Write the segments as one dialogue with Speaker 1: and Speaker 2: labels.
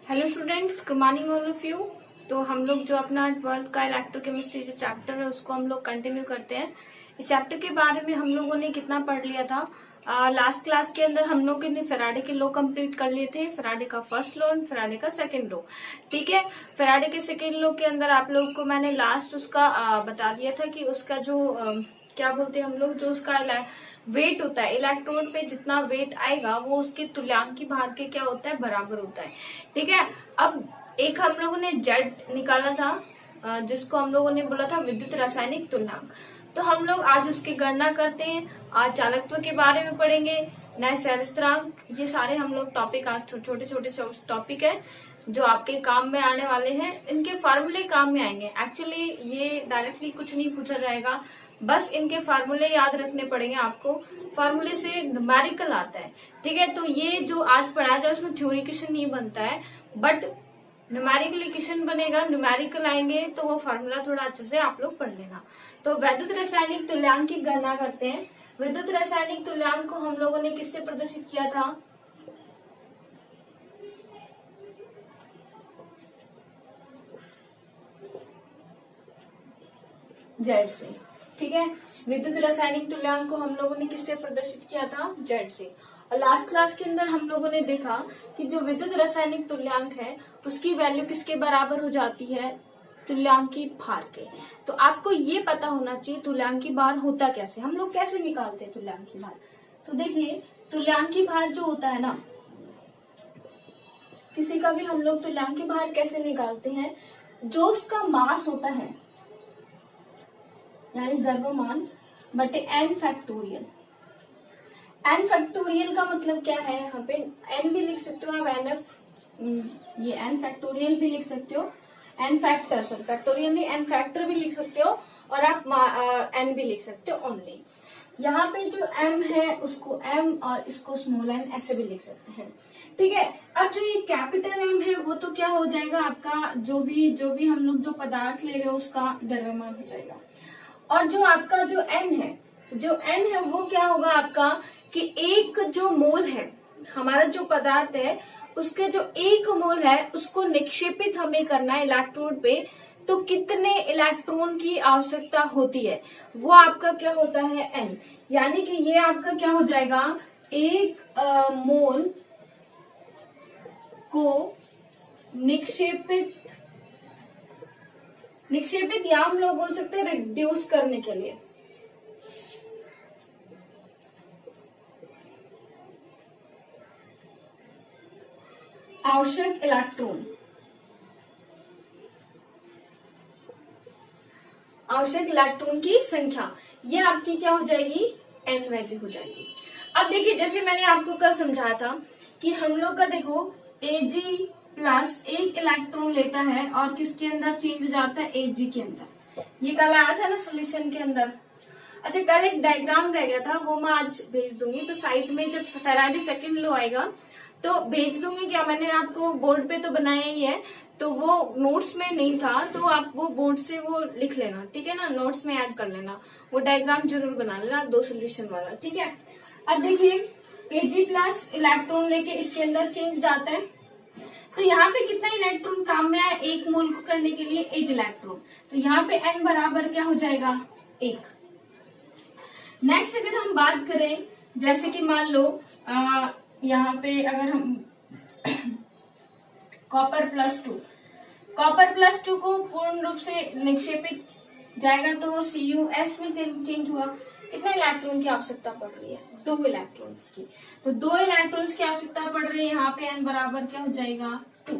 Speaker 1: Hello students, good morning all of you. तो हम लोग जो अपना 12th का इलेक्ट्रोकेमिस्ट्री जो चैप्टर है उसको हम लोग कंटिन्यू करते हैं। इस चैप्टर के बारे में हम लोगों ने कितना पढ़ लिया था? लास्ट क्लास के अंदर हम लोगों ने फैराडे के लॉ कंप्लीट कर लिए थे, फैराडे का फर्स्ट लॉ और फैराडे का सेकंड लॉ। ठीक है, फैराडे के सेकंड लॉ के अंदर आप लोगों को मैंने लास्ट उसका बता दिया था कि उसका जो क्या बोलते हैं हम लोग, जो उसका वेट होता है, इलेक्ट्रोड पे जितना वेट आएगा वो उसके तुल्यांकी भार के क्या होता है, बराबर होता है। ठीक है, अब एक हम लोगों ने जेड निकाला था जिसको हम लोगों ने बोला था विद्युत रासायनिक तुल्यांक। तो हम लोग आज उसकी गणना करते हैं। आज चालकत्व के बारे में पढ़ेंगे, नए स्थिरांक, ये सारे हम लोग टॉपिक आज छोटे छोटे टॉपिक है जो आपके काम में आने वाले हैं। इनके फार्मूले काम में आएंगे। एक्चुअली ये डायरेक्टली कुछ नहीं पूछा जाएगा, बस इनके फार्मूले याद रखने पड़ेंगे आपको। फार्मूले से न्यूमेरिकल आता है। ठीक है, तो ये जो आज पढ़ाया जाए उसमें थ्योरी क्वेश्चन नहीं बनता है, बट न्यूमेरिकल क्वेश्चन बनेगा। न्यूमेरिकल आएंगे तो वो फार्मूला थोड़ा अच्छे से आप लोग पढ़ लेना। तो वैद्युत रासायनिक तुल्यांक की गणना करते हैं। विद्युत रासायनिक तुल्यांक को हम लोगों ने किससे प्रदर्शित किया था? जेड से। ठीक है, विद्युत रासायनिक तुल्यांक को हम लोगों ने किससे प्रदर्शित किया था? जेड से। और लास्ट क्लास के अंदर हम लोगों ने देखा कि जो विद्युत रासायनिक तुल्यांक है उसकी वैल्यू किसके बराबर हो जाती है? तुल्यांकी भार के। तो आपको ये पता होना चाहिए तुल्यांकी भार होता कैसे, हम लोग कैसे निकालते हैं तुल्यांकी भार। तो देखिए, तुल्यांकी भार जो होता है ना, किसी का भी हम लोग तुल्यांकी भार कैसे निकालते हैं? जो उसका मास होता है यानी द्रव्यमान बटे एन फैक्टोरियल। एन फैक्टोरियल का मतलब क्या है? यहाँ पे एन भी लिख सकते हो आप, एन एफ, ये एन फैक्टोरियल भी लिख सकते हो, एन फैक्टर, सॉरी फैक्टोरियल नहीं, एन फैक्टर भी लिख सकते हो, और आप एन भी लिख सकते हो ओनली। यहाँ पे जो एम है उसको एम और इसको स्मॉल एन ऐसे भी लिख सकते हैं। ठीक है, अब जो ये कैपिटल एम है वो तो क्या हो जाएगा आपका, जो भी हम लोग जो पदार्थ ले रहे हो उसका द्रव्यमान हो जाएगा। और जो आपका जो एन है वो क्या होगा आपका कि एक जो मोल है, हमारा जो पदार्थ है उसके जो एक मोल है उसको निक्षेपित हमें करना है इलेक्ट्रोड पे, तो कितने इलेक्ट्रॉन की आवश्यकता होती है वो आपका क्या होता है? एन। यानी कि ये आपका क्या हो जाएगा, एक मोल को निक्षेपित या हम लोग बोल सकते हैं रिड्यूस करने के लिए आवश्यक इलेक्ट्रॉन की संख्या, ये आपकी क्या हो जाएगी? एन वैल्यू हो जाएगी। अब देखिए, जैसे मैंने आपको कल समझाया था कि हम लोग का देखो Ag प्लस एक इलेक्ट्रॉन लेता है और किसके अंदर चेंज हो जाता है? Ag के अंदर। ये कल आया था ना सोल्यूशन के अंदर। अच्छा, कल एक डायग्राम रह गया था, वो मैं आज भेज दूंगी। तो साइड में जब फैराडे सेकंड लॉ आएगा तो भेज दूंगी। क्या मैंने आपको बोर्ड पे तो बनाया ही है, तो वो नोट्स में नहीं था, तो आप वो बोर्ड से वो लिख लेना। ठीक है ना, नोट्स में ऐड कर लेना, वो डायग्राम जरूर बना लेना, 2 सोल्यूशन वाला। ठीक है, अब देखिए Ag प्लस इलेक्ट्रॉन लेके इसके अंदर चेंज जाता है, तो यहाँ पे कितना इलेक्ट्रॉन काम में आया? एक मोल को करने के लिए एक इलेक्ट्रॉन। तो यहाँ पे n बराबर क्या हो जाएगा? 1। नेक्स्ट अगर हम बात करें, जैसे कि मान लो यहाँ पे अगर हम कॉपर प्लस टू को पूर्ण रूप से निक्षेपित जाएगा तो वो CuS में चेंज हुआ। कितने इलेक्ट्रॉन की आवश्यकता पड़ रही है? 2 इलेक्ट्रॉन्स की। तो 2 इलेक्ट्रॉन्स की आवश्यकता पड़ रही है, यहाँ पे n बराबर क्या हो जाएगा? 2।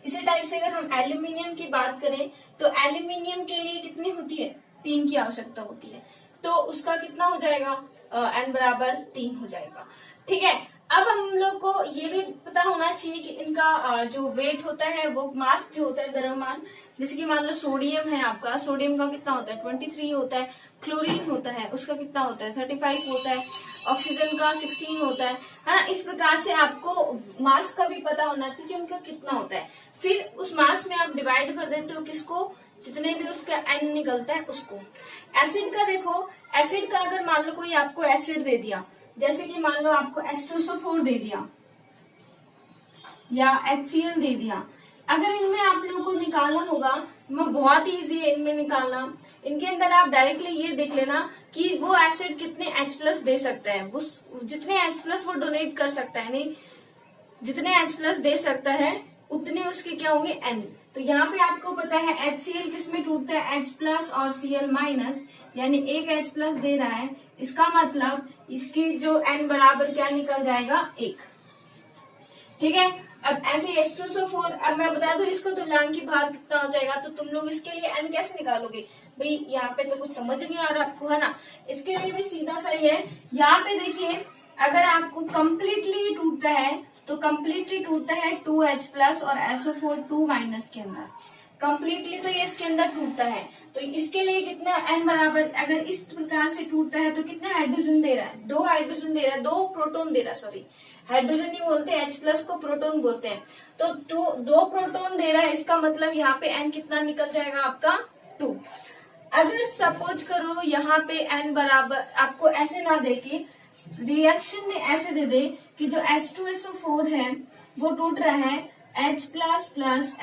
Speaker 1: इसी टाइप से अगर हम एल्यूमिनियम की बात करें तो एल्यूमिनियम के लिए कितनी होती है? 3 की आवश्यकता होती है, तो उसका कितना हो जाएगा? n बराबर 3 हो जाएगा। ठीक है, अब हम लोग को ये भी पता होना चाहिए कि इनका जो वेट होता है, वो मास जो होता है द्रव्यमान, जैसे कि मान लो सोडियम है आपका, सोडियम का कितना होता है? 23 होता है। क्लोरीन होता है, उसका कितना होता है? 35 होता है। ऑक्सीजन का 16 होता है ना। इस प्रकार से आपको मास का भी पता होना चाहिए कि उनका कितना होता है। फिर उस मास में आप डिवाइड कर देते हो किसको? जितने भी उसका एन निकलता है उसको। एसिड का देखो, एसिड का अगर मान लो कोई आपको एसिड दे दिया, जैसे कि मान लो आपको H2SO4 दे दिया, या HCl दे दिया। अगर इनमें आप लोगों को निकालना होगा, बहुत इजी है इनमें निकालना। इनके अंदर आप डायरेक्टली ये देख लेना कि वो एसिड कितने H+ दे सकता है, जितने H+ वो डोनेट कर सकता है, नहीं जितने H+ दे सकता है उतने उसके क्या होंगे N। तो यहाँ पे आपको पता है HCl किसमें टूटता है, H+ और Cl-, यानी एक H+ दे रहा है, इसका मतलब इसकी जो N बराबर क्या निकल जाएगा, 1। ठीक है। अब ऐसे H2SO4, अब मैं बता दूं इसका तुल्यांकी भार कितना हो जाएगा, तो तुम लोग इसके लिए N कैसे निकालोगे भाई, यहाँ पे तो कुछ समझ नहीं आ रहा आपको, है ना। इसके लिए भी सीधा सही है। यहाँ पे देखिए, अगर आपको कंप्लीटली टूटता है तो कंप्लीटली टूटता है 2H+ और SO4 2- के अंदर, कंप्लीटली तो ये इसके अंदर टूटता है। तो इसके लिए कितना N बराबर, अगर इस प्रकार से टूटता है तो कितना हाइड्रोजन दे रहा है, 2 हाइड्रोजन दे रहा है, 2 प्रोटॉन दे रहा है, सॉरी हाइड्रोजन नहीं बोलते, H+ को प्रोटॉन बोलते हैं। तो 2 प्रोटॉन दे रहा है, इसका मतलब यहाँ पे N कितना निकल जाएगा आपका, 2। अगर सपोज करो यहाँ पे N बराबर आपको ऐसे ना दे के रिएक्शन में ऐसे दे दे कि जो H2SO4 है वो टूट रहा है H++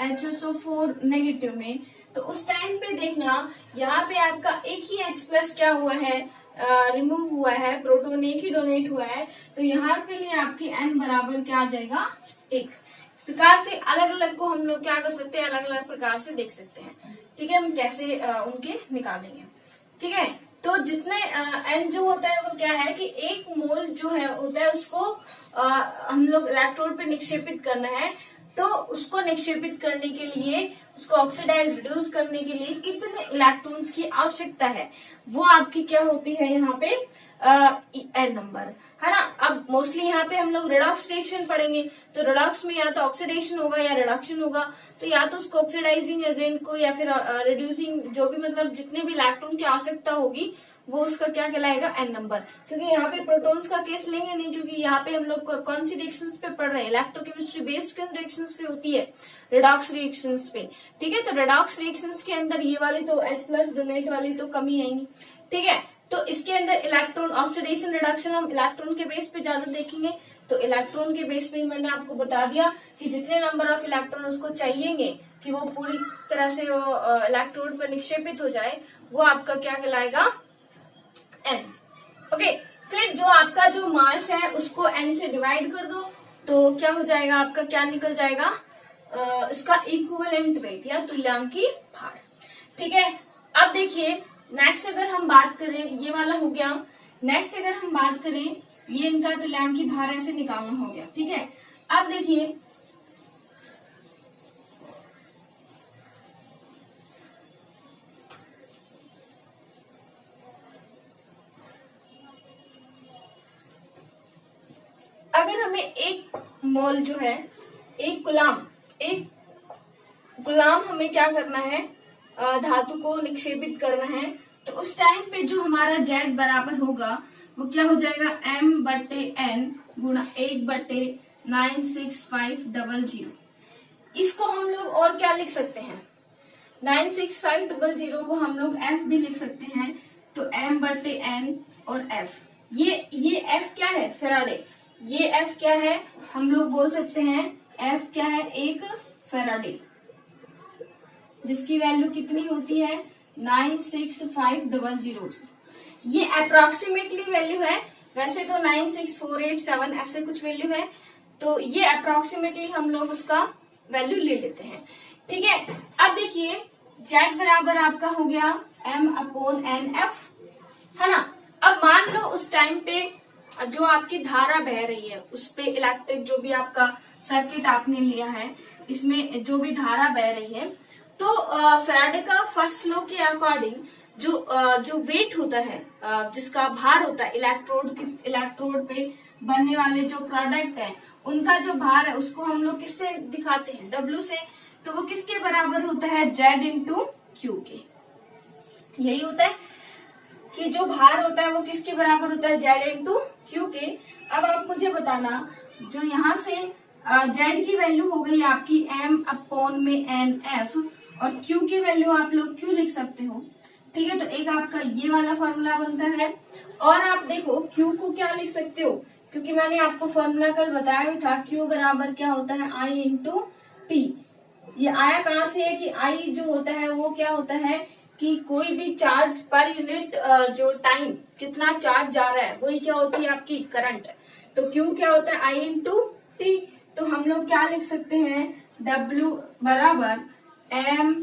Speaker 1: HSO4 नेगेटिव में, तो उस टाइम पे देखना यहाँ पे आपका एक ही H+ क्या हुआ है, रिमूव हुआ है, प्रोटॉन एक ही डोनेट हुआ है, तो यहाँ के लिए आपकी N बराबर क्या आ जाएगा, 1। इस प्रकार से अलग अलग को हम लोग क्या कर सकते हैं, अलग अलग प्रकार से देख सकते हैं। ठीक है, हम कैसे उनके निकालेंगे। ठीक है, तो जितने N जो होता है वो क्या है कि 1 मोल जो है होता है उसको हम लोग इलेक्ट्रोड पे निक्षेपित करना है। तो उसको निक्षेपित करने के लिए, उसको ऑक्सीडाइज रिड्यूस करने के लिए कितने इलेक्ट्रॉन्स की आवश्यकता है, वो आपकी क्या होती है यहाँ पे N नंबर, है ना। अब मोस्टली यहाँ पे हम लोग रेडॉक्स रिएक्शन पढ़ेंगे, तो रेडॉक्स में या तो ऑक्सीडेशन होगा या रिडक्शन होगा, तो या तो उसको ऑक्सीडाइजिंग एजेंट को या फिर रिड्यूसिंग, जो भी मतलब जितने भी इलेक्ट्रॉन की आवश्यकता होगी वो उसका क्या कहलाएगा, N नंबर। क्योंकि यहाँ पे प्रोटॉन्स का केस लेंगे नहीं, क्योंकि यहाँ पे हम लोग कौन सी रिएक्शंस पे पढ़ रहे हैं, इलेक्ट्रोकेमिस्ट्री बेस्ड किन रिएक्शंस पे होती है, रेडॉक्स रिएक्शंस पे। ठीक है, तो रेडॉक्स रिएक्शंस के अंदर ये वाली तो H+ डोनेट वाली तो कमी आएंगी। ठीक है, तो इसके अंदर इलेक्ट्रॉन ऑक्सीडेशन रिडक्शन हम इलेक्ट्रॉन के बेस पे ज्यादा देखेंगे। तो इलेक्ट्रॉन के बेस पे मैंने आपको बता दिया कि जितने नंबर ऑफ इलेक्ट्रॉन उसको चाहिएंगे कि वो पूरी तरह से इलेक्ट्रोड पर निक्षेपित हो जाए, वो आपका क्या कहलाएगा, N। ओके, फिर जो आपका जो मास है उसको N से डिवाइड कर दो, तो क्या हो जाएगा आपका, क्या निकल जाएगा, इसका इक्विवेलेंट वेट या तुल्यांकी भार। ठीक है, अब देखिए नेक्स्ट अगर हम बात करें, ये वाला हो गया। नेक्स्ट अगर हम बात करें, ये इनका तुल्यांकी भार ऐसे निकालना हो गया। ठीक है, अब देखिए अगर हमें 1 मोल जो है, एक गुलाम हमें क्या करना है, धातु को निक्षेपित करना है, तो उस टाइम पे जो हमारा Z बराबर होगा वो क्या हो जाएगा, M/N गुणा 1/96,500। इसको हम लोग और क्या लिख सकते हैं, 96,500 को हम लोग F भी लिख सकते हैं। तो M/N और F, ये F क्या है, फेराडे। ये F क्या है, हम लोग बोल सकते हैं F क्या है, 1 फेराडे, जिसकी वैल्यू कितनी होती है, 96,500। ये अप्रोक्सीमेटली वैल्यू है, वैसे तो 96,487 ऐसे कुछ वैल्यू है, तो ये अप्रोक्सीमेटली हम लोग उसका वैल्यू ले लेते हैं। ठीक है, अब देखिए Z बराबर आपका हो गया M/NF, है ना। अब मान लो उस टाइम पे जो आपकी धारा बह रही है उस पे इलेक्ट्रिक, जो भी आपका सर्किट आपने लिया है, इसमें जो भी धारा बह रही है, तो फैराडे का फर्स्ट लॉ के अकॉर्डिंग जो वेट होता है, जिसका भार होता है इलेक्ट्रोड पे बनने वाले जो प्रोडक्ट है, उनका जो भार है उसको हम लोग किससे दिखाते हैं, W से। तो वो किसके बराबर होता है, Z × Q के। यही होता है कि जो भार होता है वो किसके बराबर होता है, Z × Q के। अब आप मुझे बताना, जो यहाँ से Z की वैल्यू हो गई आपकी M/NF और Q की वैल्यू आप लोग Q लिख सकते हो। ठीक है, तो एक आपका ये वाला फॉर्मूला बनता है, और आप देखो Q को क्या लिख सकते हो, क्योंकि मैंने आपको फॉर्मूला कल बताया भी था, Q बराबर क्या होता है I इंटू टी। ये आया कहाँ से है कि I जो होता है वो क्या होता है कि कोई भी चार्ज पर यूनिट जो टाइम कितना चार्ज जा रहा है वही क्या होती है आपकी करंट। तो Q क्या होता है I इंटू टी। तो हम लोग क्या लिख सकते हैं, W बराबर M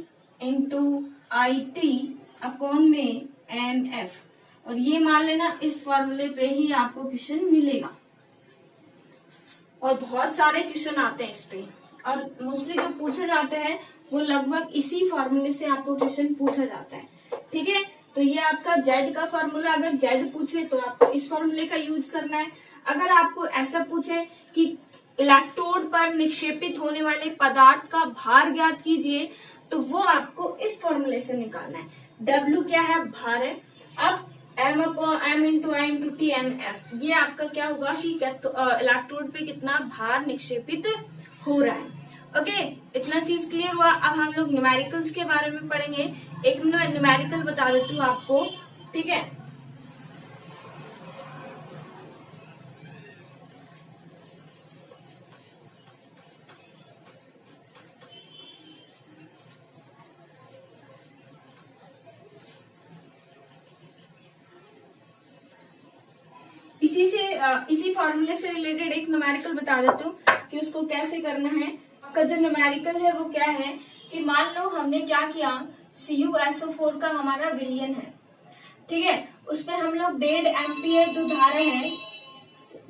Speaker 1: into I T upon में NF। और ये मान लेना इस फॉर्मूले पे ही आपको क्वेश्चन मिलेगा। और बहुत सारे क्वेश्चन आते हैं इस पे, और मोस्टली जो पूछे जाते हैं वो लगभग इसी फॉर्मूले से आपको क्वेश्चन पूछा जाता है। ठीक है, तो ये आपका Z का फॉर्मूला, अगर Z पूछे तो आपको इस फॉर्मूले का यूज करना है। अगर आपको ऐसा पूछे कि इलेक्ट्रोड पर निक्षेपित होने वाले पदार्थ का भार ज्ञात कीजिए, तो वो आपको इस फॉर्मूले से निकालना है। W क्या है, भार है। अब M इंटू आई इंटू टी एन एफ, ये आपका क्या होगा कि इलेक्ट्रोड पे कितना भार निक्षेपित हो रहा है। ओके, इतना चीज क्लियर हुआ। अब हम लोग न्यूमेरिकल्स के बारे में पढ़ेंगे। एक न्यूमेरिकल बता देती हूँ आपको, ठीक है। इसी फॉर्मूले से रिलेटेड एक न्यूमेरिकल बता देती हूँ कि उसको कैसे करना है। आपका जो न्यूमेरिकल है वो क्या है कि मान लो हमने क्या किया, CuSO4 का हमारा विलयन है, ठीक है। उसपे हम लोग 1.5 एम्पियर जो धारा है,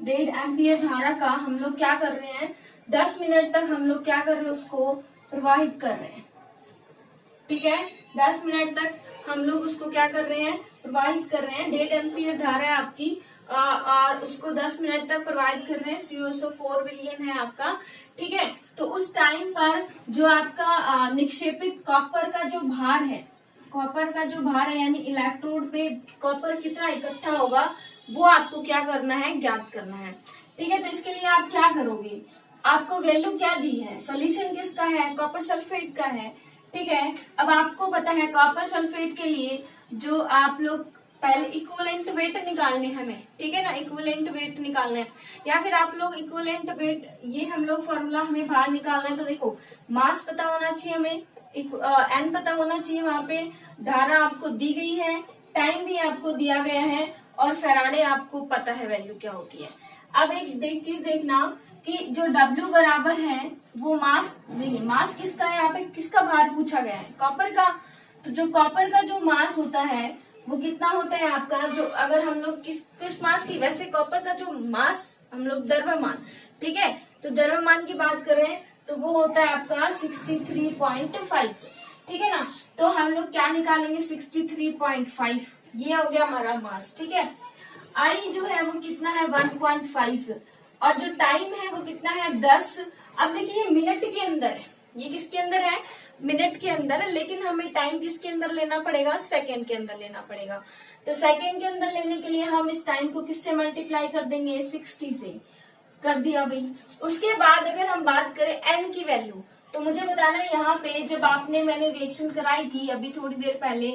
Speaker 1: 1.5 एम्पियर धारा का हम लोग क्या कर रहे हैं, 10 मिनट तक हम लोग क्या कर रहे हैं, उसको प्रवाहित कर रहे हैं। ठीक है, 10 मिनट तक हम लोग उसको क्या कर रहे हैं, प्रवाहित कर रहे हैं। 1.5 एम्पियर धारा है आपकी, और उसको 10 मिनट तक प्रवाहित कर रहे हैं। CuSO4 विलयन है आपका, ठीक है। तो उस टाइम पर जो आपका निक्षेपित कॉपर का जो भार है, कॉपर का जो भार है यानी इलेक्ट्रोड पे कॉपर कितना इकट्ठा होगा, वो आपको क्या करना है, ज्ञात करना है। ठीक है, तो इसके लिए आप क्या करोगे, आपको वैल्यू क्या दी है, सॉल्यूशन किसका है, कॉपर सल्फेट का है। ठीक है, अब आपको पता है कॉपर सल्फेट के लिए जो आप लोग पहले इक्विवेलेंट वेट निकालने हमें, ठीक है ना, इक्विवेलेंट वेट निकालना है, या फिर आप लोग इक्विवेलेंट वेट, ये हम लोग फॉर्मूला हमें बाहर निकालना है। तो देखो, मास पता होना चाहिए हमें, एन पता होना चाहिए, वहां पे धारा आपको दी गई है, टाइम भी आपको दिया गया है, और फैराडे आपको पता है वैल्यू क्या होती है। अब एक चीज देखना कि जो W बराबर है वो मास, देखिए मास किसका है, यहाँ पे किसका भार पूछा गया है, कॉपर का। तो जो कॉपर का जो मास होता है वो कितना होता है आपका, जो अगर हम लोग किस मास की, वैसे कॉपर का जो मास हम लोग द्रव्यमान, ठीक है, तो द्रव्यमान की बात करें तो वो होता है आपका 63.5, ठीक है ना। तो हम लोग क्या निकालेंगे, 63.5, ये हो गया हमारा मास, ठीक है। आई जो है वो कितना है, 1.5, और जो टाइम है वो कितना है, 10। अब देखिए मिनट के अंदर है, ये किसके अंदर है, मिनट के अंदर है, लेकिन हमें टाइम किसके अंदर लेना पड़ेगा, सेकंड के अंदर लेना पड़ेगा। तो सेकंड के अंदर लेने के लिए हम इस टाइम को किससे मल्टीप्लाई कर देंगे, 60 से कर दिया भाई। उसके बाद अगर हम बात करें एन की वैल्यू, तो मुझे बताना है यहाँ पे जब मैंने रिएक्शन कराई थी अभी थोड़ी देर पहले,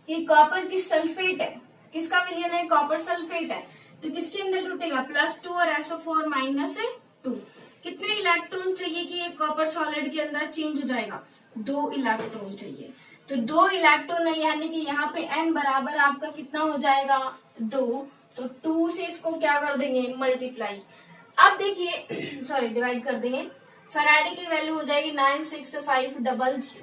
Speaker 1: कि कॉपर की सल्फेट है, किसका विलयन है, कॉपर सल्फेट है, तो किसके अंदर टूटेगा, +2 और SO4 -2। कितने इलेक्ट्रॉन चाहिए कि ये कॉपर सॉलिड के अंदर चेंज हो जाएगा, 2 इलेक्ट्रॉन चाहिए। तो 2 इलेक्ट्रॉन है, यानी कि यहाँ पे n बराबर आपका कितना हो जाएगा, 2। तो 2 से इसको क्या कर देंगे, मल्टीप्लाई। अब देखिए सॉरी डिवाइड कर देंगे, फैराडे की वैल्यू हो जाएगी 96500।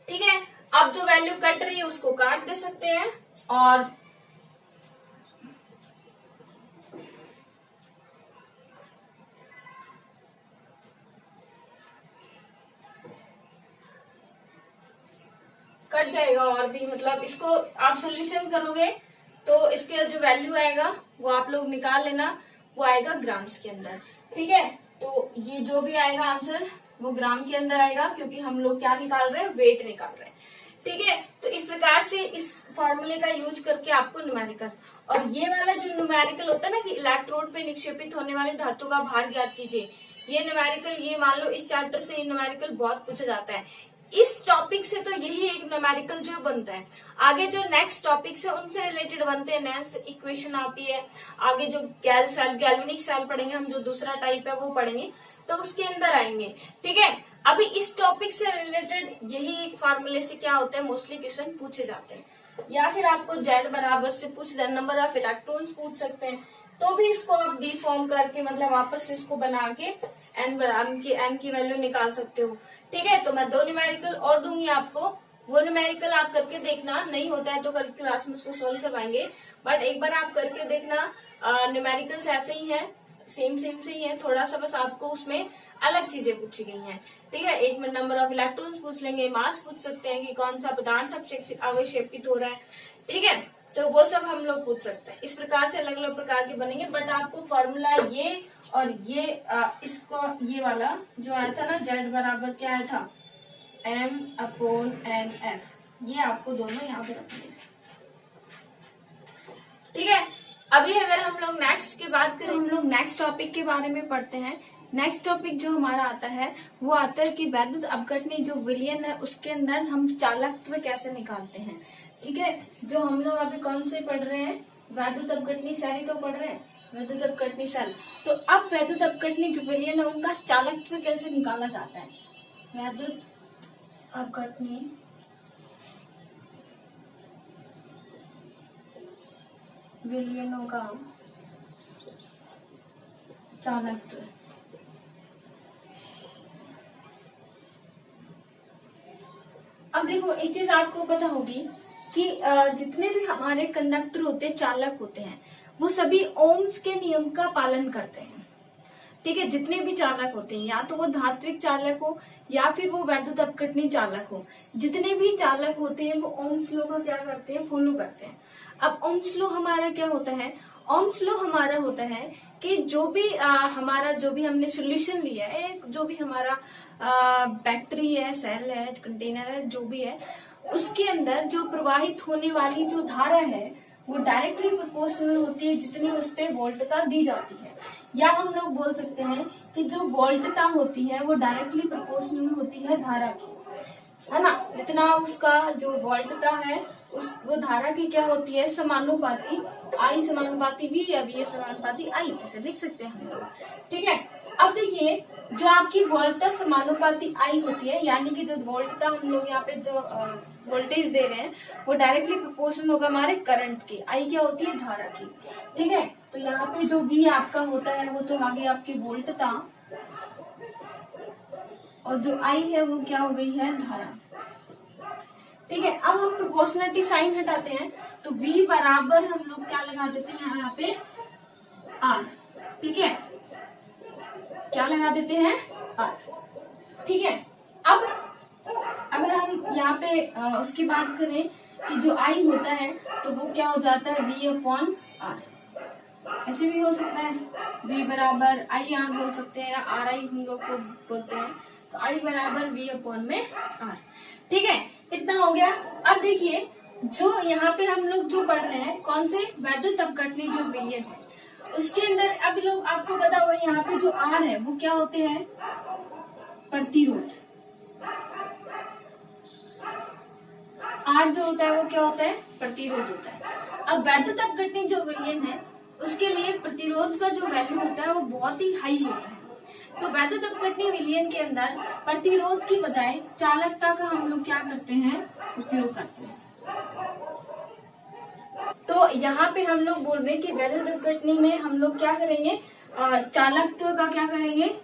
Speaker 1: ठीक है, अब जो वैल्यू कट रही है उसको काट दे सकते हैं, और कट जाएगा। और भी मतलब इसको आप सोल्यूशन करोगे तो इसके जो वैल्यू आएगा वो आप लोग निकाल लेना, वो आएगा ग्राम्स के अंदर। ठीक है, तो ये जो भी आएगा आंसर वो ग्राम के अंदर आएगा, क्योंकि हम लोग क्या निकाल रहे हैं, वेट निकाल रहे हैं। ठीक है, तो इस प्रकार से इस फॉर्मूले का यूज करके आपको न्यूमेरिकल, और ये वाला जो न्यूमेरिकल होता है ना कि इलेक्ट्रोड पे निक्षेपित होने वाले धातु का भार ज्ञात कीजिए, ये न्यूमेरिकल, ये मान लो इस चैप्टर से ये न्यूमेरिकल बहुत पूछा जाता है। इस टॉपिक से तो यही एक न्यूमेरिकल जो बनता है। आगे जो नेक्स्ट टॉपिक से उनसे रिलेटेड बनते हैं, नेक्स्ट इक्वेशन आती है। आगे जो गैल्वेनिक सेल पढ़ेंगे हम, जो दूसरा टाइप है वो पढ़ेंगे, तो उसके अंदर आएंगे। ठीक है, अभी इस टॉपिक से रिलेटेड यही फॉर्मूले से क्या होता है, मोस्टली क्वेश्चन पूछे जाते हैं। या फिर आपको जेड बराबर से पूछ दे, नंबर ऑफ इलेक्ट्रॉन्स पूछ सकते हैं, तो भी इसको आप डिफॉर्म करके मतलब वापस से इसको बना के एन की वैल्यू निकाल सकते हो। ठीक है, तो मैं 2 न्यूमेरिकल और दूंगी आपको, वो न्यूमेरिकल आप करके देखना। नहीं होता है तो कल क्लास में उसको सोल्व करवाएंगे, बट एक बार आप करके देखना। न्यूमेरिकल्स ऐसे ही है, सेम से ही है, थोड़ा सा बस आपको उसमें अलग चीजें पूछी गई हैं। ठीक है, एक में नंबर ऑफ इलेक्ट्रॉन्स पूछ लेंगे, मास पूछ सकते हैं कि कौन सा पदार्थ अवक्षेपित हो रहा है। ठीक है, तो वो सब हम लोग पूछ सकते हैं। इस प्रकार से अलग अलग प्रकार के बनेंगे, बट आपको फॉर्मूला ये और ये इसको ये वाला जो आया था ना, जेड बराबर क्या आया था, m/n/f, ये आपको दोनों यहाँ पे रखने। ठीक है, अभी अगर हम लोग नेक्स्ट की बात करें, हम लोग नेक्स्ट टॉपिक के बारे में पढ़ते हैं। नेक्स्ट टॉपिक जो हमारा आता है वो आता है कि वैद्युत अपघटनी जो विलयन है उसके अंदर हम चालकत्व कैसे निकालते हैं। ठीक है, जो हम लोग अभी कौन से पढ़ रहे हैं, वैद्युत अपघटनी सेल ही तो पढ़ रहे हैं, वैद्युत अपघटनी सेल। तो अब वैद्युत अपघटनी जो विलयन है उनका चालकत्व कैसे निकाला जाता है, वैद्युत अपघटनी विलयनों का चालकत्व। अब देखो, एक चीज आपको पता होगी कि जितने भी हमारे कंडक्टर होते हैं, चालक होते हैं, वो सभी ओम्स के नियम का पालन करते हैं। ठीक है, जितने भी चालक होते हैं, या तो वो धात्विक चालक हो या फिर वो वैद्युत अपघटनी चालक हो, जितने भी चालक होते हैं वो ओम्स लॉ का क्या करते हैं, फॉलो करते हैं। अब ओम्स लॉ हमारा क्या होता है, ओम्स लॉ हमारा होता है कि जो भी हमारा जो भी हमने सोल्यूशन लिया है, जो भी हमारा बैटरी है, सेल है, कंटेनर है, जो भी है, उसके अंदर जो प्रवाहित होने वाली जो धारा है वो डायरेक्टली प्रोपोर्शनल होती है जितनी उस पे वोल्टता दी जाती है। या हम लोग बोल सकते हैं कि जो वोल्टता होती है वो डायरेक्टली प्रोपोर्शनल होती है धारा की, है ना। जितना उसका जो वोल्टता है उस वो धारा की क्या होती है, समानुपाती, आई समानुपाती वी या वी समानुपाती आई, ऐसे लिख सकते हैं हम लोग। ठीक है, अब देखिए, जो आपकी वोल्टता समानुपाती आई होती है, यानी कि जो वोल्टता हम लोग यहाँ पे जो वोल्टेज दे रहे हैं वो डायरेक्टली प्रोपोर्शनल होगा हमारे करंट के, आई क्या होती है, धारा की। ठीक है, तो यहाँ पे जो वी आपका होता है वो तो आगे आपकी वोल्टता, और जो आई है वो क्या हो गई है, धारा। ठीक है, अब हम प्रोपोर्शनलिटी साइन हटाते हैं तो V बराबर हम लोग क्या लगा देते हैं यहाँ पे, R। ठीक है, क्या लगा देते हैं, R। ठीक है, अब अगर हम यहाँ पे उसकी बात करें कि जो I होता है तो वो क्या हो जाता है, V/R। ऐसे भी हो सकता है, V बराबर IR बोल सकते हैं, या RI हम लोग को बोलते हैं, तो I बराबर V/R। ठीक है, इतना हो गया। अब देखिए, जो यहाँ पे हम लोग जो पढ़ रहे हैं, कौन से, वैद्युत अपघटनी जो विलयन है उसके अंदर, अब लोग आपको पता होगा यहाँ पे जो R है वो क्या होते हैं, प्रतिरोध। R जो होता है वो क्या होता है, प्रतिरोध होता है। अब वैद्युत अपघटनी जो विलयन है उसके लिए प्रतिरोध का जो वैल्यू होता है वो बहुत ही हाई होता है। तो वैद्युत अपघटनी विलयन के अंदर प्रतिरोध की बजाय चालकता का हम लोग क्या करते हैं, उपयोग करते हैं। तो यहाँ पे हम लोग बोल रहे हैं कि वैद्युत अपघटनी में हम लोग क्या करेंगे, चालकत्व का क्या करेंगे,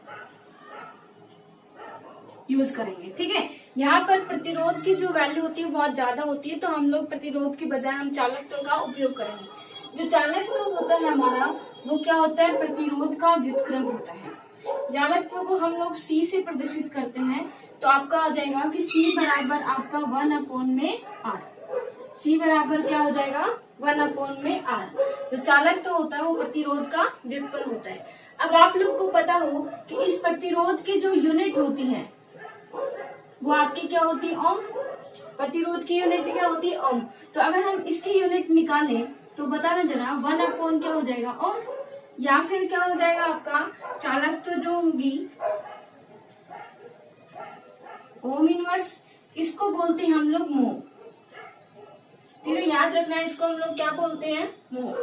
Speaker 1: यूज करेंगे। ठीक है, यहाँ पर प्रतिरोध की जो वैल्यू होती है बहुत ज्यादा होती है, तो हम लोग प्रतिरोध की बजाय हम चालकत्व का उपयोग करेंगे। जो चालकत्व होता है हमारा वो क्या होता है, प्रतिरोध का व्युत्क्रम होता है। चालकत्व को हम लोग C से प्रदर्शित करते हैं, तो आपका आ जाएगा कि C बराबर आपका 1/R। C बराबर क्या हो जाएगा, 1/R। जो चालक तो होता है वो प्रतिरोध का व्युत्पन्न होता है। अब आप लोग को पता हो कि इस प्रतिरोध की जो यूनिट होती है वो आपकी क्या होती है, ओम। प्रतिरोध की यूनिट क्या होती है, ओम। तो अगर हम इसकी यूनिट निकालें तो बताना जरा, 1/, क्या हो जाएगा, ओम, या फिर क्या हो जाएगा आपका चालकत्व जो होगी ओम इनवर्स, इसको बोलते हैं हम लोग मोह। ठीक है, याद रखना है, इसको हम लोग क्या बोलते हैं, मोह।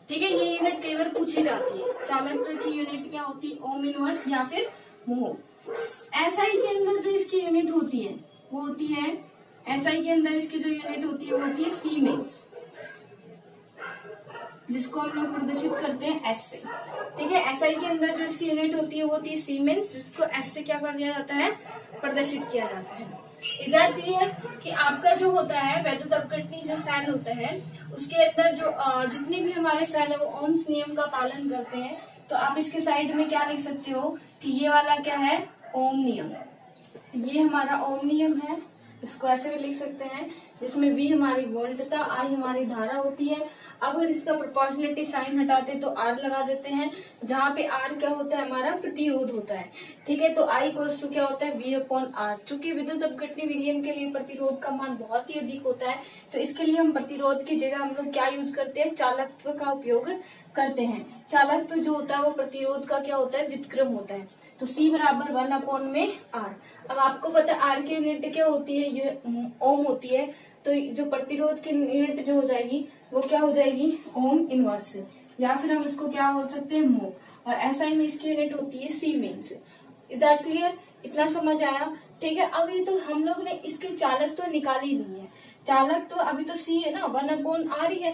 Speaker 1: ठीक है, ये यूनिट कई बार पूछी जाती है। चालकत्व की यूनिट क्या होती है, ओम इनवर्स या फिर मोह। एसआई के अंदर जो इसकी यूनिट होती है वो होती है, एसआई के अंदर इसकी जो यूनिट होती है वो होती है सीमेंस, जिसको हम लोग प्रदर्शित करते हैं एस से। ठीक है, एसआई के अंदर जो इसकी यूनिट होती है वो होती है सीमेंस, जिसको एस से क्या कर दिया जाता है, प्रदर्शित किया जाता है। इज दैट क्लियर कि आपका जो होता है वैद्युत अपघटनी जो सेल होता है उसके अंदर जो जितने भी हमारे सेल है वो ओम्स नियम का पालन करते हैं। तो आप इसके साइड में क्या लिख सकते हो कि ये वाला क्या है, ओम नियम। ये हमारा ओम नियम है, इसको ऐसे भी लिख सकते हैं, जिसमें V हमारी वोल्टता, I हमारी धारा होती है। अगर इसका प्रोपोर्शनलिटी साइन हटाते तो R लगा देते हैं, जहाँ पे R क्या होता है, हमारा प्रतिरोध होता है। ठीक है, तो I इक्वल्स टू क्या होता है, V/R। चूंकि विद्युत अपघटनी विलयन के लिए प्रतिरोध का मान बहुत ही अधिक होता है, तो इसके लिए हम प्रतिरोध की जगह हम लोग क्या यूज करते हैं, चालकत्व का उपयोग करते हैं। चालकत्व जो होता है वो प्रतिरोध का क्या होता है, व्युत्क्रम होता है। तो C बराबर 1/R। अब आपको पता है R की यूनिट क्या होती है, ये ओम होती है। तो जो प्रतिरोध की यूनिट जो हो जाएगी वो क्या हो जाएगी, ओम इनवर्स, या फिर हम इसको क्या बोल सकते हैं, मोह। और एसआई में इसकी यूनिट होती है सीमेंस। इज दैट क्लियर, इतना समझ आया। ठीक है, अभी तो हम लोग ने इसके चालक तो निकाली नहीं है, चालक तो अभी तो C है ना, 1/R ही है।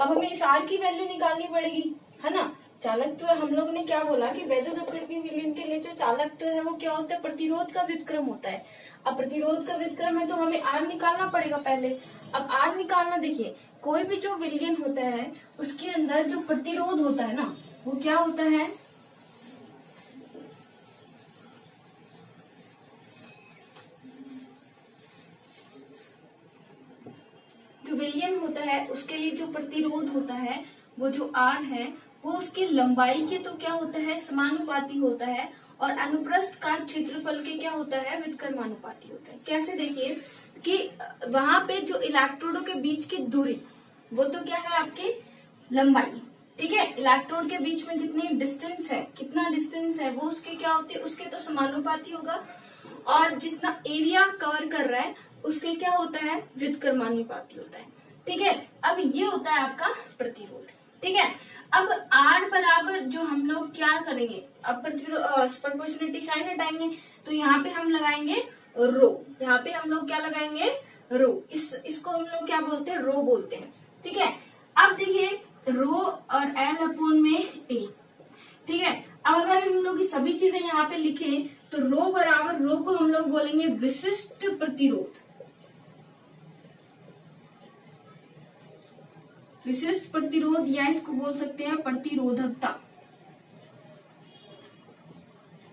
Speaker 1: अब हमें इस R की वैल्यू निकालनी पड़ेगी, है ना। चालक तो हम लोग ने क्या बोला कि वैद्युत अपघटनी विलयन के लिए जो चालक तो है वो क्या होता है, प्रतिरोध का व्युत्क्रम होता है। अब प्रतिरोध का व्युत्क्रम है तो हमें R निकालना पड़ेगा पहले। अब R निकालना, देखिए कोई भी जो विलयन होता है उसके अंदर जो प्रतिरोध होता है ना वो क्या होता है, जो विलयन होता है उसके लिए जो प्रतिरोध होता है वो जो R है वो उसकी लंबाई के तो क्या होता है, समानुपाती होता है, और अनुप्रस्थ काट क्षेत्रफल के क्या होता है, व्युत्क्रमानुपाती होता है। कैसे, देखिए कि वहां पे जो इलेक्ट्रोडों के बीच की दूरी वो तो क्या है, आपकी लंबाई। ठीक है, इलेक्ट्रोड के बीच में जितनी डिस्टेंस है, कितना डिस्टेंस है, वो उसके क्या होती है, उसके तो समानुपाती होगा। और जितना एरिया कवर कर रहा है उसके क्या होता है, व्युत्क्रमानुपाती होता है। ठीक है, अब ये होता है आपका प्रतिरोध। ठीक है, अब R बराबर जो हम लोग क्या करेंगे, अब प्रोपोर्शनलिटी साइन हटाएंगे तो यहाँ पे हम लगाएंगे रो, यहाँ पे हम लोग क्या लगाएंगे, रो। इसको हम लोग क्या बोलते हैं, रो बोलते हैं। ठीक है, अब देखिए रो और L/में A। ठीक है, अब अगर हम लोग ये सभी चीजें यहाँ पे लिखें तो रो बराबर, रो को हम लोग बोलेंगे विशिष्ट प्रतिरोध, विशिष्ट प्रतिरोध, या इसको बोल सकते हैं प्रतिरोधकता।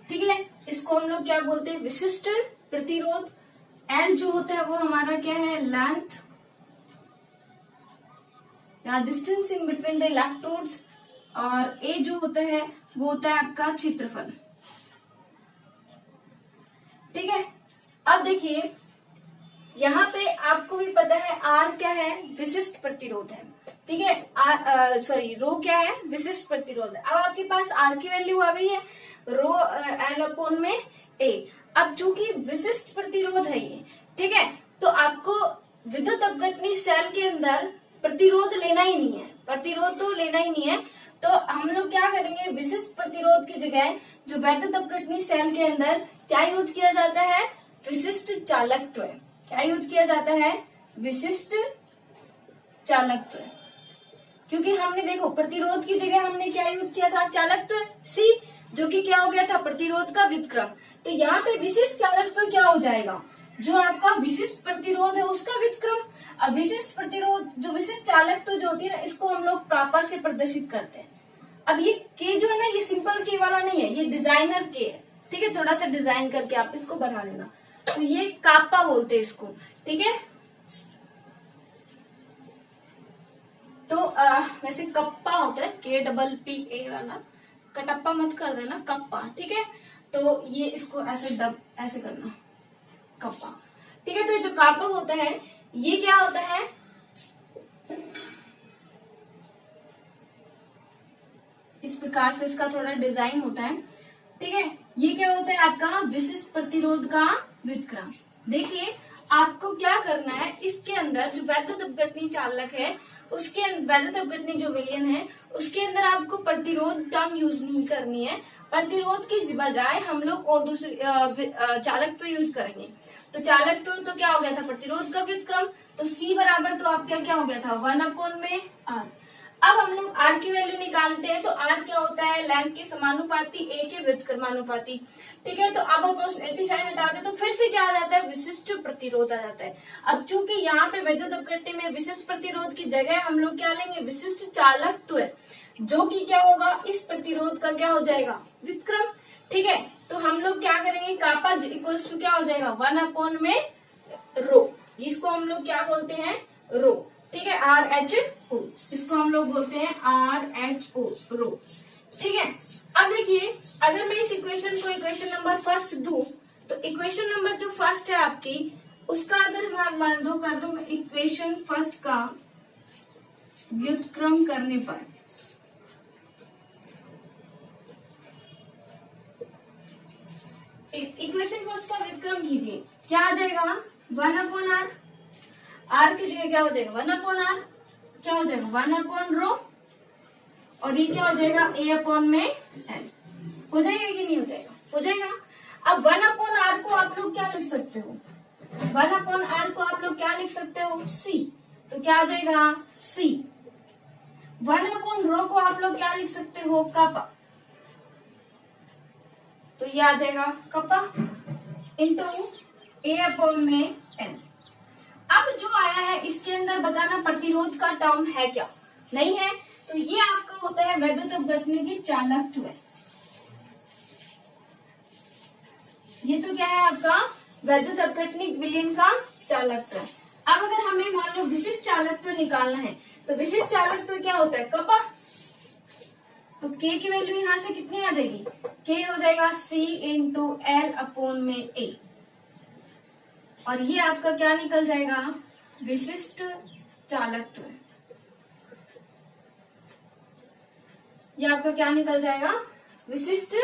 Speaker 1: ठीक है, इसको हम लोग क्या बोलते हैं, विशिष्ट प्रतिरोध। L जो होता है वो हमारा क्या है, लेंथ या distance in between the electrodes, और A जो होता है वो होता है आपका क्षेत्रफल। ठीक है, अब देखिए यहाँ पे आपको भी पता है R क्या है, विशिष्ट प्रतिरोध है। ठीक है, सॉरी रो क्या है, विशिष्ट प्रतिरोध है। अब आपके पास R की वैल्यू आ गई है, रो L/में A। अब चूंकि विशिष्ट प्रतिरोध है ये, ठीक है, तो आपको विद्युत अपघटनी सेल के अंदर प्रतिरोध लेना ही नहीं है, प्रतिरोध तो लेना ही नहीं है। तो हम लोग क्या करेंगे, विशिष्ट प्रतिरोध की जगह जो वैद्युत अपघटनी सेल के अंदर क्या यूज किया जाता है, विशिष्ट चालकत्व। क्या यूज किया जाता है, विशिष्ट चालकत्व। क्योंकि हमने देखो प्रतिरोध की जगह हमने क्या यूज किया था, चालकत्व C, जो कि क्या हो गया था, प्रतिरोध का व्युत्क्रम। तो यहाँ पे विशिष्ट चालकत्व क्या हो जाएगा, जो आपका विशिष्ट प्रतिरोध है उसका व्युत्क्रम। अब विशिष्ट प्रतिरोध, जो विशिष्ट चालकत्व जो होती है ना, इसको हम लोग कापा से प्रदर्शित करते हैं। अब ये के जो है ना, ये सिंपल के वाला नहीं है, ये डिजाइनर के है। ठीक है, थोड़ा सा डिजाइन करके आप इसको बना लेना। तो ये कापा बोलते हैं इसको। ठीक है, तो वैसे कप्पा होता है, KPPA वाला, कटप्पा मत कर देना, कप्पा। ठीक है, तो ये इसको ऐसे ऐसे करना, कप्पा। ठीक है, तो ये जो कापा होता है ये क्या होता है, इस प्रकार से इसका थोड़ा डिजाइन होता है। ठीक है, ये क्या होता है आपका विशिष्ट प्रतिरोध का व्युत्क्रम। देखिए आपको क्या करना है, इसके अंदर जो वैद्युत अपघटनी चालक है, उसके वैद्युत अपघटनी जो विलयन है, उसके अंदर आपको प्रतिरोध टर्म यूज नहीं करनी है। प्रतिरोध की बजाय हम लोग और दूसरी चालक तो यूज करेंगे। तो चालक तो क्या हो गया था, प्रतिरोध का व्युत्क्रम। तो C बराबर तो आपका क्या हो गया था, 1 में R। अब हम लोग R की वैल्यू निकालते हैं। तो R क्या होता है, लेंथ के समानुपाती, A के व्युत्क्रमानुपाती। ठीक है, तो अब अपोजिट साइन हटाते तो फिर से क्या आ जाता है, विशिष्ट प्रतिरोध आ जाता है। अब चूंकि यहाँ पे वैद्युत अपघटनी में विशिष्ट प्रतिरोध की जगह हम लोग क्या लेंगे, विशिष्ट चालकत्व है, जो कि क्या होगा, इस प्रतिरोध का क्या हो जाएगा, व्युत्क्रम। ठीक है, तो हम लोग क्या करेंगे, कापा इक्वल्स टू क्या हो जाएगा, 1 में रो, इसको हम लोग क्या बोलते हैं, रो। ठीक है, RHO, इसको हम लोग बोलते हैं RHO, रो। ठीक है, अब देखिए, अगर मैं इस इक्वेशन को इक्वेशन नंबर फर्स्ट दूं, तो इक्वेशन नंबर जो फर्स्ट है आपकी, उसका अगर मान दो कर दो इक्वेशन फर्स्ट का व्युत्क्रम करने पर, इक्वेशन फर्स्ट का व्युत्क्रम कीजिए, क्या आ जाएगा, 1/R। R की जगह क्या हो जाएगा, 1/R, क्या हो जाएगा, 1/रो, और ये क्या हो जाएगा, A/में L। हो जाएगा कि नहीं हो जाएगा, हो जाएगा। अब 1/R को आप लोग क्या लिख सकते हो, 1/R को आप लोग क्या लिख सकते हो, C। तो क्या आ जाएगा, C। 1/रो को आप लोग क्या लिख सकते हो, कपा। तो ये आ जाएगा कपा इंटू A/में L। अब जो आया है इसके अंदर बताना प्रतिरोध का टर्म है क्या, नहीं है, तो ये आपका होता है वैद्युत अपघटनी की चालकत्व है। ये तो क्या है आपका वैद्युत अपघटनी विलयन का चालकत्व है। अब अगर हमें मान लो विशिष्ट चालकत्व निकालना है, तो विशिष्ट चालकत्व क्या होता है, कपा। तो K की वैल्यू यहां से कितनी आ जाएगी, K हो जाएगा C इंटू L/में A, और ये आपका क्या निकल जाएगा, विशिष्ट चालकत्व। ये आपका क्या निकल जाएगा, विशिष्ट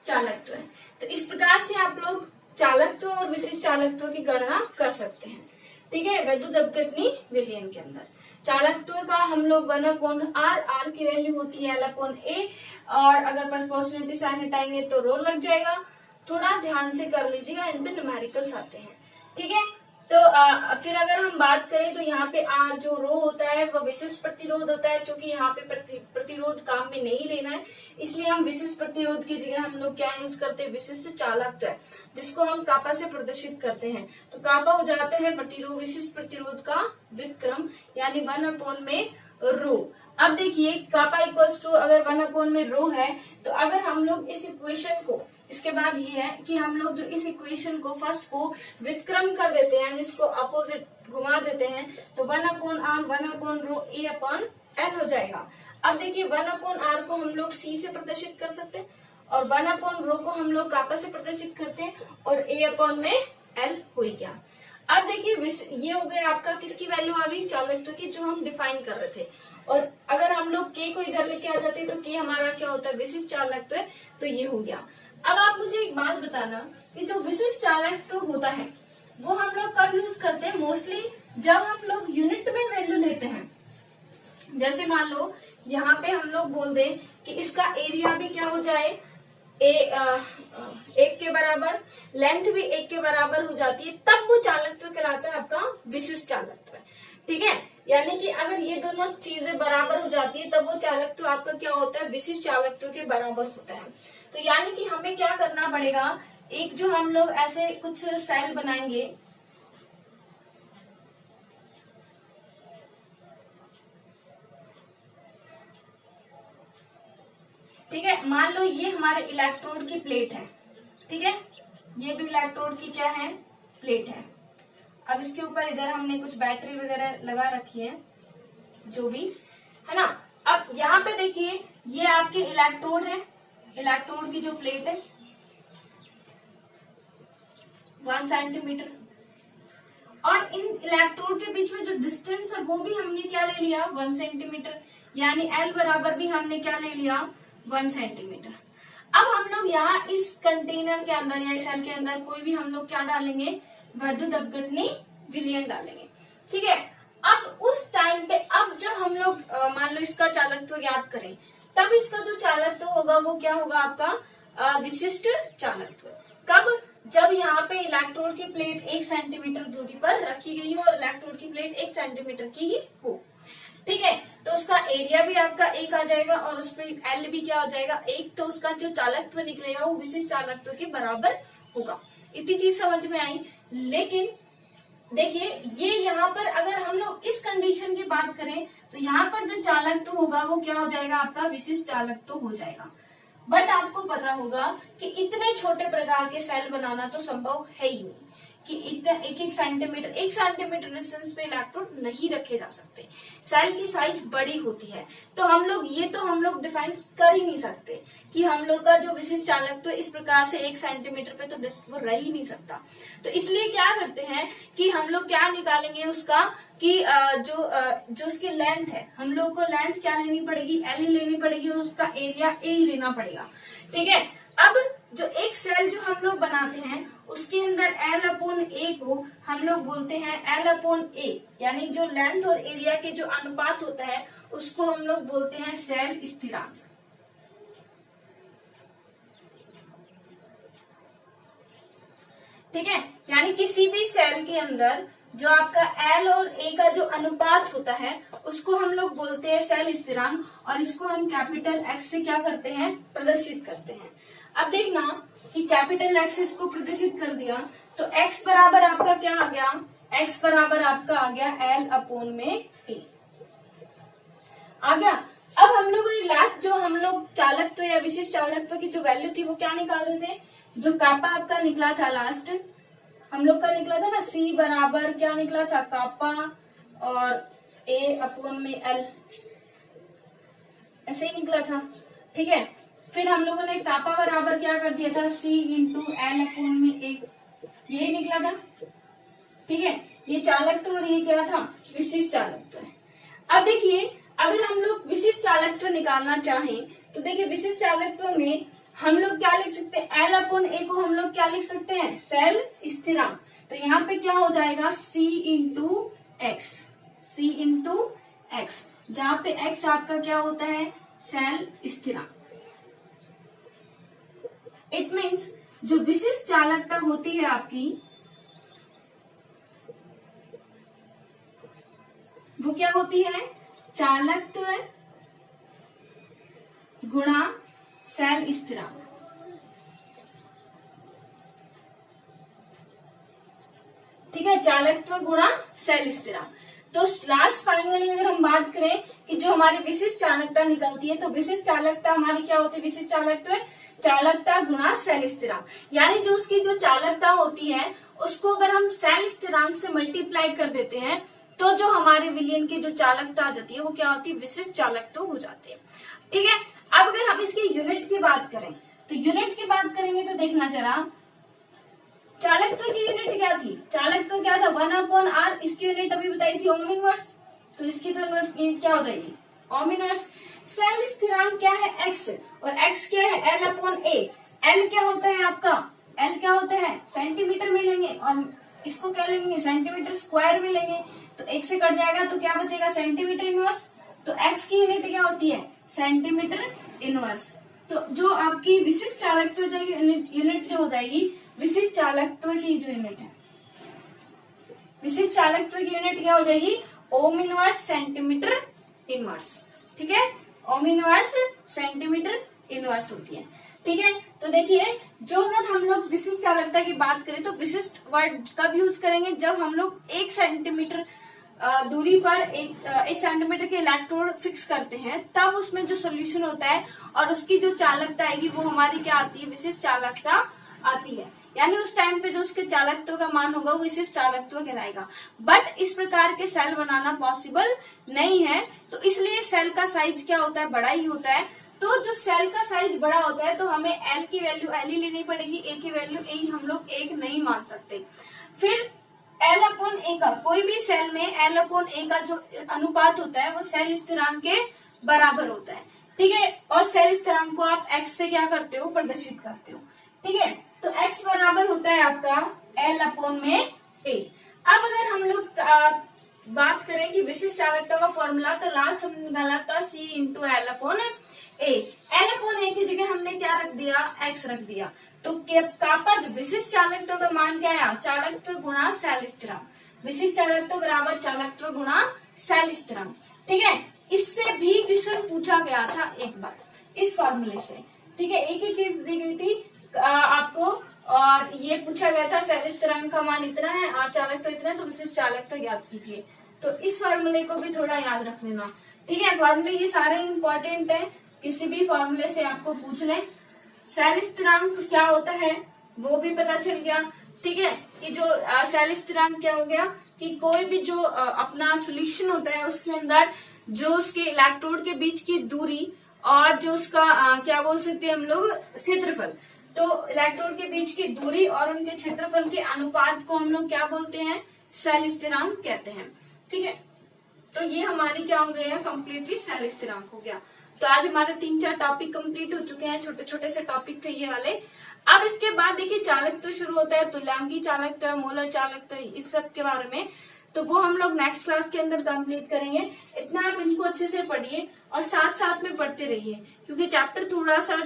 Speaker 1: चालकत्व। तो इस प्रकार से आप लोग चालकत्व और विशिष्ट चालकत्व की गणना कर सकते हैं। ठीक है, वैद्युत अपघटनी विलयन के अंदर चालकत्व का हम लोग 1/R, R की वैल्यू होती है L/A, और अगर प्रोपोर्शनलिटी साइन हटाएंगे तो रो लग जाएगा। थोड़ा ध्यान से कर लीजिएगा, इन पे न्यूमेरिकल्स आते हैं। ठीक है, तो फिर अगर हम बात करें तो यहाँ पे R जो रो होता है वो विशिष्ट प्रतिरोध होता है, क्योंकि यहाँ पे प्रतिरोध काम में नहीं लेना है, इसलिए हम विशिष्ट प्रतिरोध की जगह हम लोग क्या यूज करते हैं, विशिष्ट चालकत्व है, जिसको हम कापा से प्रदर्शित करते हैं। तो कापा हो जाता है प्रतिरोध, विशिष्ट प्रतिरोध का व्युत्क्रम, यानी 1/में रो। अब देखिए, कापा इक्वल्स टू अगर 1/में रो है, तो अगर हम लोग इस इक्वेशन को, इसके बाद ये है कि हम लोग जो इस इक्वेशन को फर्स्ट को व्युत्क्रम कर देते हैं, इसको अपोजिट घुमा देते हैं, तो 1/R 1/रो A/L हो जाएगा। अब देखिए, 1/R को हम लोग C से प्रदर्शित कर सकते हैं, और 1/रो को हम लोग कापा से प्रदर्शित करते हैं, और A/में L हो गया। अब देखिए, ये हो गया आपका किसकी वैल्यू आ गई, चालकत्व की, जो हम डिफाइन कर रहे थे। और अगर हम लोग K को इधर लेके आ जाते तो K हमारा क्या होता है, विशिष्ट चालकत्व है, तो ये हो गया। अब आप मुझे एक बात बताना कि जो विशिष्ट चालकत्व होता है वो हम लोग कब यूज करते हैं, मोस्टली जब हम लोग यूनिट में वैल्यू लेते हैं। जैसे मान लो यहाँ पे हम लोग बोल दें कि इसका एरिया भी क्या हो जाए, 1 के बराबर, लेंथ भी 1 के बराबर हो जाती है, तब वो चालकत्व कहलाता है आपका विशिष्ट चालकत्व। ठीक है, यानी कि अगर ये दोनों चीजें बराबर हो जाती है तब वो चालकत्व आपका क्या होता है, विशिष्ट चालकत्व के बराबर होता है। तो यानी कि हमें क्या करना पड़ेगा, एक जो हम लोग ऐसे कुछ सेल बनाएंगे, ठीक है, मान लो ये हमारे इलेक्ट्रोड की प्लेट है। ठीक है, ये भी इलेक्ट्रोड की क्या है, प्लेट है। अब इसके ऊपर इधर हमने कुछ बैटरी वगैरह लगा रखी है, जो भी है ना। अब यहाँ पे देखिए, ये आपके इलेक्ट्रोड है, इलेक्ट्रोड की जो प्लेट है 1 सेंटीमीटर, और इन इलेक्ट्रोड के बीच में जो डिस्टेंस है वो भी हमने क्या ले लिया, 1 सेंटीमीटर, यानी L बराबर भी हमने क्या ले लिया, 1 सेंटीमीटर। अब हम लोग यहाँ इस कंटेनर के अंदर या सेल के अंदर कोई भी हम लोग क्या डालेंगे, वैद्युत अपघटनी विलयन डालेंगे। ठीक है, अब उस टाइम पे अब जब हम लोग मान लो इसका चालकत्व ज्ञात करें, तब इसका जो चालकत्व होगा वो क्या होगा आपका विशिष्ट चालकत्व। कब? जब यहाँ पे इलेक्ट्रोड की प्लेट 1 सेंटीमीटर दूरी पर रखी गई हो और इलेक्ट्रोड की प्लेट 1 सेंटीमीटर की ही हो। ठीक है, तो उसका एरिया भी आपका 1 आ जाएगा और उस पर एल भी क्या हो जाएगा 1, तो उसका जो चालकत्व निकलेगा वो विशिष्ट चालकत्व के बराबर होगा। इतनी चीज समझ में आई। लेकिन देखिए ये यहाँ पर अगर हम लोग इस कंडीशन की बात करें तो यहाँ पर जो चालकत्व होगा वो क्या हो जाएगा आपका विशिष्ट चालकत्व हो जाएगा। बट आपको पता होगा कि इतने छोटे प्रकार के सेल बनाना तो संभव है ही नहीं कि इतना 1 सेंटीमीटर डिस्टेंस पे इलेक्ट्रोड नहीं रखे जा सकते। सेल की साइज बड़ी होती है, तो हम लोग डिफाइन कर ही नहीं सकते कि हम लोग का जो विशिष्ट चालकत्व इस प्रकार से 1 सेंटीमीटर पे तो वो रह ही नहीं सकता। तो इसलिए क्या करते हैं कि हम लोग क्या निकालेंगे उसका कि जो उसकी लेंथ है, हम लोग को लेंथ क्या लेनी पड़ेगी, एल ही लेनी पड़ेगी और उसका एरिया ए ही लेना पड़ेगा। ठीक है, अब जो एक सेल जो हम लोग बनाते हैं उसके अंदर L/A को हम लोग बोलते हैं L/A, यानी जो लेंथ और एरिया के जो अनुपात होता है उसको हम लोग बोलते हैं सेल स्थिरांक। ठीक है, यानी किसी भी सेल के अंदर जो आपका L और A का जो अनुपात होता है उसको हम लोग बोलते हैं सेल स्थिरांक, और इसको हम कैपिटल X से क्या करते हैं प्रदर्शित करते हैं। अब देखना कि कैपिटल X से इसको प्रदर्शित कर दिया तो X बराबर आपका क्या आ गया, X बराबर आपका आ गया L/A आ गया। अब हम लोग लास्ट जो हम लोग चालकत्व या विशिष्ट चालकत्व की जो वैल्यू थी वो क्या निकाल रहे थे, जो कापा आपका निकला था लास्ट हम लोग का निकला था ना C बराबर क्या निकला था कापा और A/L, ऐसे ही निकला था। ठीक है, फिर हम लोगों ने कापा बराबर क्या कर दिया था C × L/A, ये निकला था। ठीक है, ये चालकत्व और ये क्या था विशिष्ट चालकत्व है। अब देखिए अगर हम लोग विशिष्ट चालकत्व निकालना चाहें तो देखिए विशिष्ट चालकत्व में हम लोग क्या लिख सकते हैं, L/A को हम लोग क्या लिख सकते हैं सेल स्थिरांक। तो यहाँ पे क्या हो जाएगा C × X, जहाँ पे X आपका क्या होता है सेल स्थिरांक। इट मीन्स जो विशिष्ट चालकता होती है आपकी वो क्या होती है चालकत्व गुणा सेल स्थिरांक। ठीक है, चालकत्व गुणा सेल स्थिरांक। तो लास्ट फाइनली अगर हम बात करें कि जो हमारी विशिष्ट चालकता निकलती है तो विशिष्ट चालकता हमारी क्या होती है, विशिष्ट चालकत्व चालकता गुणा सेल स्थिरांक, यानी जो उसकी जो चालकता होती है उसको अगर हम सेल स्थिरांक से मल्टीप्लाई कर देते हैं तो जो हमारे विलयन की जो चालकता आ जाती है वो क्या होती है विशिष्ट चालकत्व हो जाती है। ठीक है, अब अगर हम इसकी यूनिट की बात करें तो यूनिट की बात करेंगे तो देखना जरा चालकत्व की यूनिट क्या थी, चालकत्व क्या था 1/r, इसकी यूनिट अभी बताई थी ओम इनवर्स, तो इसकी तो इनवर्स क्या हो जाएगी ओम इनवर्स। सेल स्थिरांक क्या है x और x क्या है L/A। L क्या होता है आपका, L क्या होता है सेंटीमीटर में लेंगे और इसको क्या लेंगे सेंटीमीटर स्क्वायर में लेंगे, तो एक से कट जाएगा तो क्या बचेगा सेंटीमीटर इनवर्स। तो x की यूनिट क्या होती है सेंटीमीटर इनवर्स। तो जो आपकी विशिष्ट चालकत्व हो जाएगी यूनिट जो हो जाएगी विशिष्ट चालकत्व की जो यूनिट है, विशिष्ट चालकत्व की यूनिट क्या हो जाएगी ओम इनवर्स सेंटीमीटर इनवर्स। ठीक है, ओम इनवर्स सेंटीमीटर इनवर्स होती है। ठीक है, तो देखिए जो अगर हम लोग विशिष्ट चालकता की बात करें तो विशिष्ट वर्ड कब यूज करेंगे, जब हम लोग 1 सेंटीमीटर दूरी पर एक सेंटीमीटर के इलेक्ट्रोड फिक्स करते हैं तब उसमें जो सोल्यूशन होता है और उसकी जो चालकता आएगी वो हमारी क्या आती है विशिष्ट चालकता आती है, यानी उस टाइम पे जो उसके चालकत्व का मान होगा वो विशिष्ट चालकत्व कहलाएगा। बट इस प्रकार के सेल बनाना पॉसिबल नहीं है, तो इसलिए सेल का साइज क्या होता है बड़ा ही होता है। तो जो सेल का साइज बड़ा होता है तो हमें L की वैल्यू L ही लेनी पड़ेगी, A की वैल्यू A ही हम लोग एक नहीं मान सकते। फिर L/A का कोई भी सेल में L/A का जो अनुपात होता है वो सेल स्थिरांक के बराबर होता है। ठीक है, और सेल स्थिरांक को आप x से क्या करते हो प्रदर्शित करते हो। ठीक है, तो x बराबर होता है आपका L/A ए। अब अगर हम लोग बात करें कि विशिष्ट चालकता का फॉर्मूला, तो लास्ट हमने निकाला था C इंटू एल अपॉन ए। एल अपॉन ए की जगह हमने क्या रख दिया, एक्स रख दिया। तो कापर विशिष्ट चालकत्व का मान क्या है, चालकत्व गुणा शैल स्थिरांक। विशिष्ट चालकत्व बराबर चालकत्व गुणा शैल स्थिरांक। ठीक है, इससे भी क्वेश्चन पूछा गया था एक बार इस फॉर्मूले से। ठीक है, एक ही चीज दी गई थी आपको, और ये पूछा गया था शैल स्थिरांक का मान इतना है और चालकत्व इतना है, तो विशिष्ट चालकत्व याद कीजिए। तो इस फॉर्मूले को भी थोड़ा याद रख लेना। ठीक है, फॉर्मूले ये सारे इंपॉर्टेंट है, किसी भी फॉर्मूले से आपको पूछ लें। शैल स्थिरांक क्या होता है वो भी पता चल गया। ठीक है, कि जो शैल स्थिरांक क्या हो गया कि कोई भी जो अपना सोल्यूशन होता है उसके अंदर जो उसके इलेक्ट्रोड के बीच की दूरी और जो उसका क्या बोल सकते हैं हम लोग, क्षेत्रफल। तो इलेक्ट्रोड के बीच की दूरी और उनके क्षेत्रफल के अनुपात को हम लोग क्या बोलते हैं, शैल स्थिरांक कहते हैं। ठीक है, तो ये हमारी क्या हो गया, कम्प्लीटली शैल स्थिरांक हो गया। तो आज हमारे 3-4 टॉपिक कंप्लीट हो चुके हैं, छोटे छोटे से टॉपिक थे ये वाले। अब इसके बाद देखिए चालकत्व शुरू होता है, तुल्यांकी चालकत्व, मोलर चालकत्व, इस सब के बारे में तो वो हम लोग नेक्स्ट क्लास के अंदर कंप्लीट करेंगे। इतना आप इनको अच्छे से पढ़िए और साथ साथ में पढ़ते रहिए, क्योंकि चैप्टर थोड़ा सा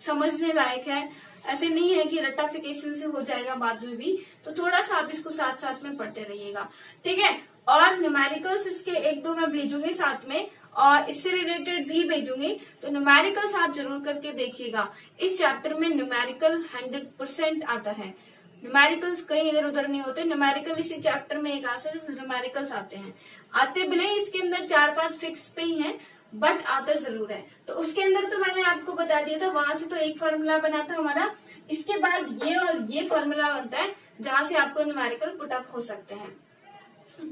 Speaker 1: समझने लायक है। ऐसे नहीं है कि रट्टाफिकेशन से हो जाएगा बाद में भी, तो थोड़ा सा आप इसको साथ साथ में पढ़ते रहिएगा। ठीक है, और न्यूमेरिकल्स इसके 1-2 मैं भेजूंगी साथ में, और इससे रिलेटेड भी भेजूंगी, तो न्यूमेरिकल्स आप जरूर करके देखिएगा। इस चैप्टर में न्यूमेरिकल 100% आता है। न्यूमेरिकल्स कहीं इधर उधर नहीं होते, न्यूमेरिकल इसी चैप्टर में एक आंसर न्यूमेरिकल्स आते हैं। आते भले इसके अंदर 4-5 फिक्स पे ही हैं, बट आता जरूर है। तो उसके अंदर तो मैंने आपको बता दिया था, वहां से तो एक फॉर्मूला बना था हमारा। इसके बाद ये और ये फॉर्मूला बनता है जहां से आपको न्यूमेरिकल पुटअप हो सकते हैं।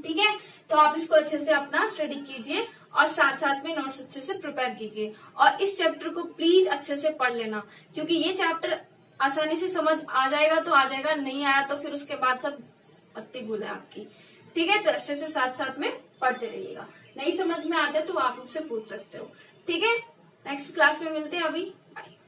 Speaker 1: ठीक है, तो आप इसको अच्छे से अपना स्टडी कीजिए और साथ साथ में नोट्स अच्छे से प्रिपेयर कीजिए, और इस चैप्टर को प्लीज अच्छे से पढ़ लेना, क्योंकि ये चैप्टर आसानी से समझ आ जाएगा तो आ जाएगा, नहीं आया तो फिर उसके बाद सब पत्ती गुल है आपकी। ठीक है, तो अच्छे से साथ साथ में पढ़ते रहिएगा। नहीं समझ में आता है तो आप मुझसे पूछ सकते हो। ठीक है, नेक्स्ट क्लास में मिलते हैं, अभी बाय।